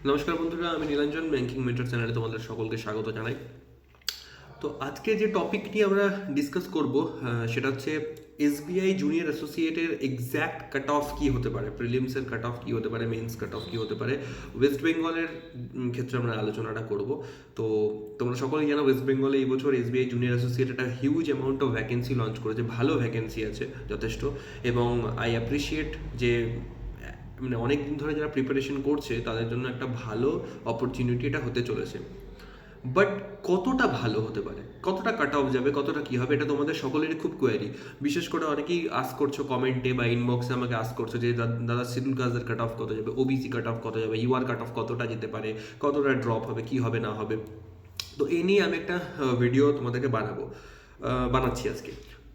নমস্কার বন্ধুরা, আমি নীলাঞ্জন ব্যাংকিং মেন্টর চ্যানেলে তোমাদের সকলকে স্বাগত জানাই। তো আজকে যে টপিক নিয়ে আমরা ডিসকাস করব সেটা হচ্ছে এসবিআই জুনিয়র অ্যাসোসিয়েটের এক্স্যাক্ট কাট অফ কী হতে পারে, প্রিলিমসের কাট অফ কী হতে পারে, মেন্স কাট অফ কী হতে পারে। ওয়েস্ট বেঙ্গলের ক্ষেত্রে আমরা আলোচনাটা করব। তো তোমরা সকলেই জানো ওয়েস্ট বেঙ্গলে এই বছর এসবিআই জুনিয়র অ্যাসোসিয়েট একটা huge amount of vacancy launch করেছে, ভালো ভ্যাকেন্সি আছে যথেষ্ট। এবং আই অ্যাপ্রিসিয়েট যে মানে অনেক দিন ধরে যারা প্রিপারেশন করছে তাদের জন্য একটা ভালো অপরচুনিটি এটা হতে চলেছে। বাট কতটা ভালো হতে পারে, কতটা কাট অফ যাবে, কতটা কী হবে, এটা তোমাদের সকলেরই খুব কোয়ারি। বিশেষ করে অনেকেই আস করছো কমেন্টে বা ইনবক্সে আমাকে আস করছো যে দাদা শিডিউল কাস্টের কাট অফ কত যাবে, ওবিসি কাট অফ কত যাবে, ইউআর কাট অফ কতটা যেতে পারে, কতটা ড্রপ হবে, কী হবে না হবে। তো এই নিয়ে আমি একটা ভিডিও তোমাদেরকে বানাচ্ছি আজকে।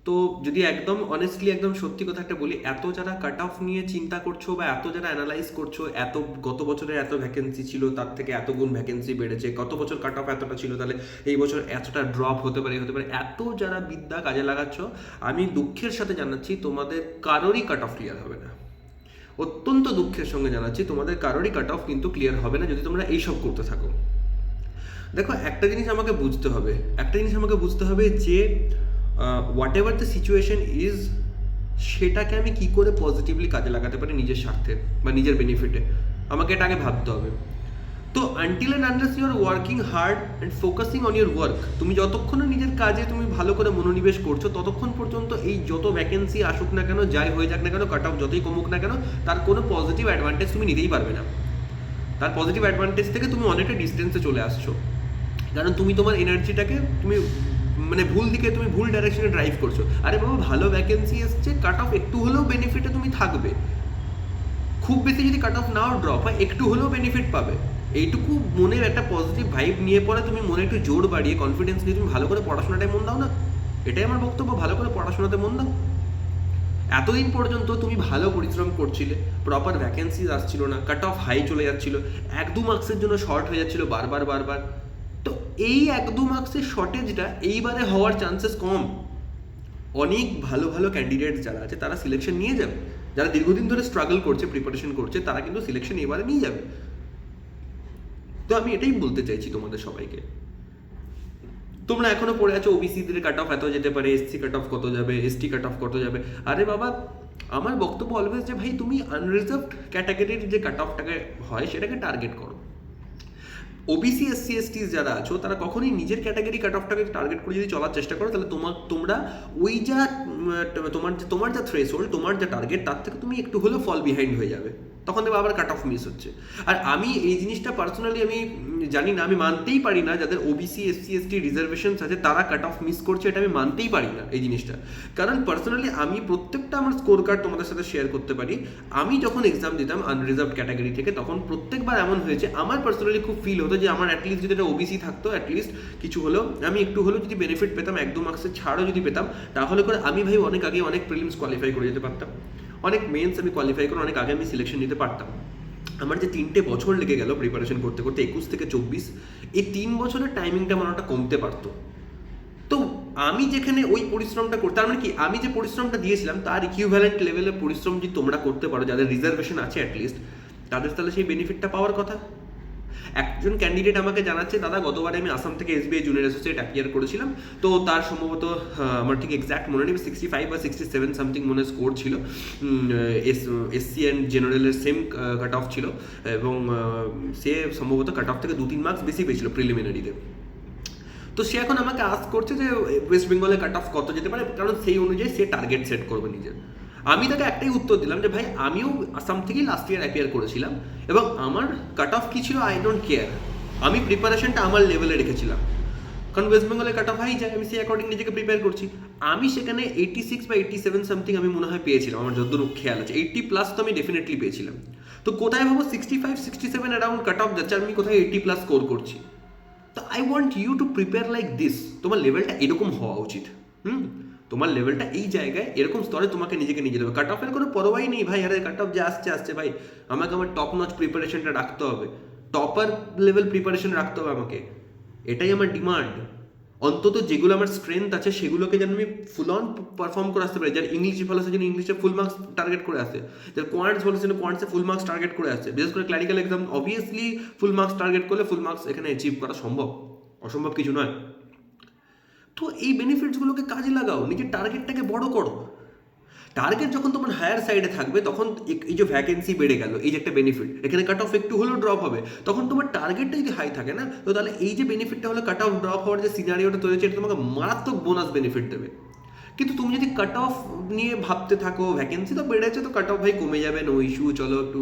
তো যদি একদম অনেস্টলি একদম সত্যি কথা একটা বলি, এত যারা কাট অফ নিয়ে চিন্তা করছো বা এত যারা অ্যানালাইজ করছো, এত গত বছরে এত ভ্যাকেন্সি ছিল তার থেকে এত গুণ ভ্যাকেন্সি বেড়েছে, গত বছর কাট অফ এতটা ছিল তাহলে এই বছর এতটা ড্রপ হতে পারে, এত যারা বিদ্যা কাজে লাগাচ্ছ, আমি দুঃখের সাথে জানাচ্ছি তোমাদের কারোরই কাট অফ ক্লিয়ার হবে না। অত্যন্ত দুঃখের সঙ্গে জানাচ্ছি তোমাদের কারোরই কাট অফ কিন্তু ক্লিয়ার হবে না যদি তোমরা এইসব করতে থাকো। দেখো, একটা জিনিস আমাকে বুঝতে হবে যে what ever the situation is, সেটাকে আমি কী করে পজিটিভলি কাজে লাগাতে পারি নিজের স্বার্থে বা নিজের বেনিফিটে, আমাকে এটা আগে ভাবতে হবে। তো until and unless you are working hard and focusing on your work, তুমি যতক্ষণ না নিজের কাজে তুমি ভালো করে মনোনিবেশ করছো ততক্ষণ পর্যন্ত এই যত ভ্যাকেন্সি আসুক না কেন, যাই হয়ে যাক না কেন, কাট অফ যতই কমুক না কেন, তার কোনো পজিটিভ অ্যাডভান্টেজ তুমি নিতেই পারবে না। তার পজিটিভ অ্যাডভান্টেজ থেকে তুমি অনেকটা ডিস্টেন্সে চলে আসছো, কারণ তুমি তোমার এনার্জিটাকে তুমি মানে ভুল ডাইরেকশনে ড্রাইভ করছো। আরে বাবা, ভালো ভ্যাকেন্সি এসছে, কাট অফ একটু হলেও বেনিফিটে তুমি থাকবে। খুব বেশি যদি কাট অফ নাও ড্রপ হয়, একটু হলেও বেনিফিট পাবে। এইটুকু মনে একটা পজিটিভ ভাইব নিয়ে পরে তুমি মনে একটু জোর বাড়িয়ে কনফিডেন্স নিয়ে তুমি ভালো করে পড়াশোনাটায় মন দাও না। এটাই আমার বক্তব্য, ভালো করে পড়াশোনাতে মন দাও। এতদিন পর্যন্ত তুমি ভালো পরিশ্রম করছিলে, প্রপার ভ্যাকেন্সি আসছিল না, কাট অফ হাই চলে যাচ্ছিল, 1-2 মার্কসের জন্য শর্ট হয়ে যাচ্ছিল বারবার। তো এই 1-2 মার্কসের শর্টেজটা এইবারে হওয়ার চান্সেস কম। অনেক ভালো ভালো ক্যান্ডিডেট যারা আছে তারা সিলেকশন নিয়ে যাবে, যারা দীর্ঘদিন ধরে স্ট্রাগল করছে, প্রিপারেশন করছে, তারা কিন্তু সিলেকশন এবারে নিয়ে যাবে। তো আমি এটাই বলতে চাইছি তোমাদের সবাইকে। তোমরা এখনো পড়ে আছো ওবিসিদের কাট অফ এত যেতে পারে, এসসি কাট অফ কত যাবে, এসটি কাট অফ কত যাবে। আরে বাবা, আমার বক্তব্য অলওয়েজ যে ভাই তুমি আনরিজার্ভড ক্যাটাগরির যে কাট অফটাকে হয় সেটাকে টার্গেট করো। ওবিসি এসসি এসটি যারা আছো তারা কখনোই নিজের ক্যাটাগরি কাট অফটাকে টার্গেট করে যদি চলার চেষ্টা করো, তাহলে তোমরা ওই যা তোমার যা থ্রেশহোল্ড, তোমার যা টার্গেট, তার থেকে তুমি একটু হলেও ফল বিহাইন্ড হয়ে যাবে। তখন দেখবে আবার কাট অফ মিস হচ্ছে। আর আমি এই জিনিসটা পার্সোনালি আমি জানি না, আমি মানতেই পারি না যাদের ওবিসি এসসি এসটি রিজার্ভেশনস আছে তারা কাট অফ মিস করছে, এটা আমি মানতেই পারি না এই জিনিসটা। কারণ পার্সোনালি আমি প্রত্যেকটা আমার স্কোর কার্ড তোমাদের সাথে শেয়ার করতে পারি। আমি যখন এক্সাম দিতাম আনরিজার্ভড ক্যাটাগরি থেকে, তখন প্রত্যেকবার এমন হয়েছে আমার পার্সোনালি খুব ফিল হতো যে আমার অ্যাটলিস্ট যদি একটা ওবিসি থাকতো, অ্যাটলিস্ট কিছু হলেও আমি একটু হলেও যদি বেনিফিট পেতাম, 1-2 মার্কসের ছাড়ও যদি পেতাম, তাহলে করে আমি ভাই অনেক আগে অনেক প্রিলিমস কোয়ালিফাই করে যেতে পারতাম, অনেক মেন্স আমি কোয়ালিফাই করে অনেক আগে আমি সিলেকশন নিতে পারতাম। আমার যে 3টে বছর লেগে গেল প্রিপারেশন করতে 21 থেকে 24, এই 3 বছরের টাইমিংটা আমার ওটা কমতে পারতো। তো আমি যেখানে ওই পরিশ্রমটা করতে, তার মানে কি আমি যে পরিশ্রমটা দিয়েছিলাম তার ইকুইভ্যালেন্ট লেভেলের পরিশ্রম যদি তোমরা করতে পারো, যাদের রিজার্ভেশন আছে অ্যাটলিস্ট, তাদের তাহলে সেই বেনিফিটটা পাওয়ার কথা। একজন ক্যান্ডিডেট আমাকে জানাচ্ছে, দাদা গতবারে আমি আসাম থেকে এসবিআই জুনিয়র অ্যাসোসিয়েট অ্যাপিয়ার করেছিলাম, তো তার সম্ভবত আমার ঠিক এক্স্যাক্ট মনে নেই, 65 বা 67 সামথিং মনে স্কোর ছিল, এসসি অ্যান্ড জেনারেলের সেম কাট অফ ছিল, এবং সে সম্ভবত কাট অফ থেকে 2-3 মার্কস বেশি পেয়েছিল প্রিলিমিনারিতে। তো সে এখন আমাকে আস্ক করছে যে ওয়েস্ট বেঙ্গলের কাট অফ কত যেতে পারে, কারণ সেই অনুযায়ী সে টার্গেট সেট করবে নিজের। আমি তাকে একটাই উত্তর দিলাম যে ভাই, আমিও আসাম থেকেই লাস্ট ইয়ার অ্যাপিয়ার করেছিলাম, এবং আমার কাট অফ কী ছিল আই ডোন্ট কেয়ার, আমি প্রিপারেশনটা আমার লেভেলে রেখেছিলাম, কারণ ওয়েস্ট বেঙ্গলের কাট অফ হাই যায়, আমি সেই অ্যাকর্ডিং নিজেকে প্রিপেয়ার করছি। আমি সেখানে 86 বা 87 সামথিং আমি মনে হয় পেয়েছিলাম, আমার যতদূর খেয়াল আছে 80+ তো আমি ডেফিনেটলি পেয়েছিলাম। তো কোথায় ভাবো 65-67 অ্যারাউন্ড কাট অফ যাচ্ছে, আমি কোথায় 80+ স্কোর করছি। তো I want you to prepare like this, তোমার লেভেলটা এরকম হওয়া উচিত। তোমার লেভেলটা এই জায়গায় এরকম স্তরে তোমাকে নিজেকে নিয়ে যেতে হবে। কাট অফের কোনো পরোয়াই নেই ভাই, আরে কাট অফ যে আসছে ভাই, আমাকে আমার টপ নচ প্রিপারেশনটা রাখতে হবে, টপার লেভেল প্রিপারেশন রাখতে হবে আমাকে, এটাই আমার ডিমান্ড। অন্তত যেগুলো আমার স্ট্রেংথ আছে সেগুলোকে যেন আমি ফুল অন পারফর্ম করে আসতে পারি। যার ইংলিশে ভালো আছে যেন ইংলিশে ফুল মার্কস টার্গেট করে আসে, যার কোয়ান্টস ভালো আছে যেন কোয়ান্টসে ফুল মার্কস টার্গেট করে আসে। বিশেষ করে clerical exam obviously full marks target করলে ফুল মার্কস এখানে অ্যাচিভ করা সম্ভব, অসম্ভব কিছু নয়। তো এই বেনিফিটসগুলোকে কাজে লাগাও, নিজের টার্গেটটাকে বড় করো। টার্গেট যখন তোমার হায়ার সাইডে থাকবে তখন এই যে ভ্যাকেন্সি বেড়ে গেল, এই যে একটা বেনিফিট, এখানে কাট অফ একটু হলেও ড্রপ হবে, তখন তোমার টার্গেটটা যদি হাই থাকে না, তো তাহলে এই যে বেনিফিটটা হলো কাট অফ ড্রপ হওয়ার যে সিনারিওটা তৈরি হচ্ছে, এটা তোমাকে মারাত্মক বোনাস বেনিফিট দেবে। কিন্তু তুমি যদি কাট অফ নিয়ে ভাবতে থাকো, ভ্যাকেন্সি তো বেড়েছে তো কাট অফ ভাই কমে যাবে, নো ইস্যু, চলো একটু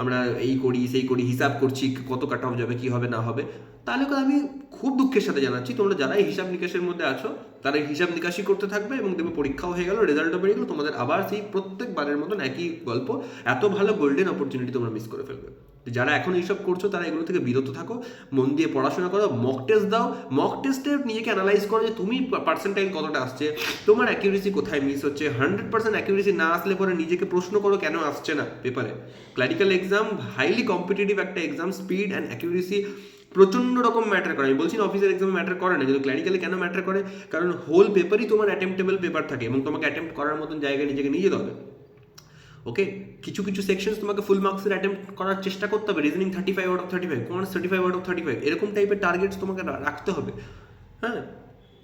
আমরা এই করি সেই করি, হিসাব করছি কত কাট অফ যাবে, কী হবে না হবে, তাহলে আমি খুব দুঃখের সাথে জানাচ্ছি তোমরা যারা এই হিসাব নিকাশের মধ্যে আছো তারা হিসাব নিকাশই করতে থাকবে, এবং দেখবে পরীক্ষাও হয়ে গেল, রেজাল্টও বেরিয়ে গেলো, তোমাদের আবার সেই প্রত্যেকবারের মতন একই গল্প, এত ভালো গোল্ডেন অপরচুনিটি তোমরা মিস করে ফেলবে। যারা এখন এইসব করছো তারা এগুলো থেকে বিরত থাকো, মন দিয়ে পড়াশোনা করো, মক টেস্ট দাও, মক টেস্টে নিজেকে অ্যানালাইজ করো যে তুমি পার্সেন্টাইল কতটা আসছে, তোমার অ্যাকিউরেসি কোথায় মিস হচ্ছে। 100% অ্যাকিউরেসি না আসলে পরে নিজেকে প্রশ্ন করো কেন আসছে না পেপারে। ক্লারিক্যাল এক্সাম হাইলি কম্পিটিটিভ একটা এক্সাম, স্পিড অ্যান্ড অ্যাকিউরেসি প্রচণ্ড রকম ম্যাটার করে। আমি বলছি না অফিসের এক্সামে ম্যাটার করে না, কিন্তু ক্লারিক্যালে কেন ম্যাটার করে, কারণ হোল পেপারই তোমার অ্যাটেম্পটেবল পেপার থাকে এবং তোমাকে অ্যাটেম্প্ট করার মতন জায়গায় নিজেকে নিয়ে যেতে হবে। ওকে, কিছু কিছু সেকশনস তোমাকে ফুল মার্কসের অ্যাটেম্প্ট করার চেষ্টা করতে হবে, reasoning 35 out of 35, কোয়ান্টস 35 out of 35, এরকম টাইপের টার্গেটস তোমাকে রাখতে হবে। হ্যাঁ,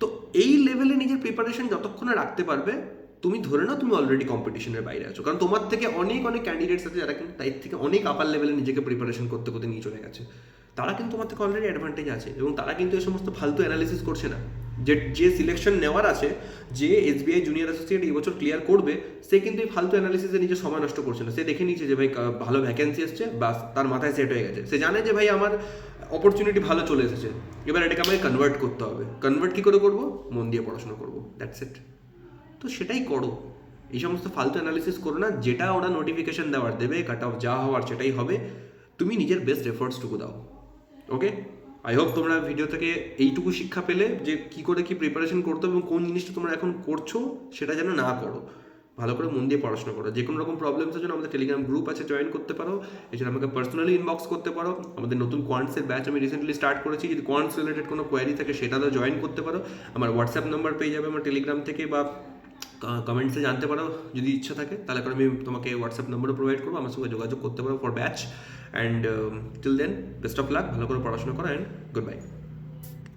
তো এই লেভেলে নিজের প্রিপারেশন যতক্ষণে রাখতে পারবে, তুমি ধরে নাও তুমি অলরেডি কম্পিটিশনের বাইরে আছো, কারণ তোমার থেকে অনেক অনেক ক্যান্ডিডেটস আছে যারা কিন্তু তাই থেকে অনেক আপার লেভেলে নিজেকে প্রিপারেশন করতে করতে নিয়ে চলে গেছে। তারা কিন্তু তোমার থেকে অলরেডি অ্যাডভান্টেজ আছে, এবং তারা কিন্তু এই সমস্ত ফালতু অ্যানালিসিস করছে না। যে সিলেকশন নেওয়ার আছে, যে এসবিআই জুনিয়র অ্যাসোসিয়েট এই বছর ক্লিয়ার করবে, সে কিন্তু এই ফালতু অ্যানালিসিসে নিজের সময় নষ্ট করছে না। সে দেখে নিচ্ছে যে ভাই ভালো ভ্যাকেন্সি এসছে, বাস তার মাথায় সেট হয়ে গেছে, সে জানে যে ভাই আমার অপরচুনিটি ভালো চলে এসেছে, এবার এটাকে আমাকে কনভার্ট করতে হবে। কনভার্ট কী করে করবো? মন দিয়ে পড়াশোনা করবো, দ্যাটস ইট। তো সেটাই করো, এই সমস্ত ফালতু অ্যানালিসিস করো না। যেটা ওরা নোটিফিকেশন দেওয়ার দেবে, কাট অফ যা হওয়ার সেটাই হবে, তুমি নিজের বেস্ট এফোর্টসটুকু দাও। ওকে, আই হোপ তোমরা ভিডিও থেকে এইটুকু শিক্ষা পেলে যে কী করে কী প্রিপারেশন করতে হবে এবং কোন জিনিসটা তোমরা এখন করছো সেটা যেন না করো। ভালো করে মন দিয়ে পড়াশোনা করো। যে কোনো রকম প্রবলেমসের জন্য আমাদের টেলিগ্রাম গ্রুপ আছে, জয়েন করতে পারো। এছাড়া আমাকে পার্সোনালি ইনবক্স করতে পারো। আমাদের নতুন কোয়ান্টসের ব্যাচ আমি রিসেন্টলি স্টার্ট করেছি, যদি কোয়ান্টস রিলেটেড কোনো কোয়ারি থাকে সেটাতেও জয়েন করতে পারো। আমার হোয়াটসঅ্যাপ নাম্বার পেয়ে যাবে আমার টেলিগ্রাম থেকে, বা কমেন্টসে জানতে পারো যদি ইচ্ছা থাকে, তাহলে করে আমি তোমাকে হোয়াটসঅ্যাপ নাম্বারও প্রোভাইড করবো, আমার সঙ্গে যোগাযোগ করতে পারো for batch. And till then best of luck, ভালো করে পড়াশোনা করো, অ্যান্ড গুড বাই।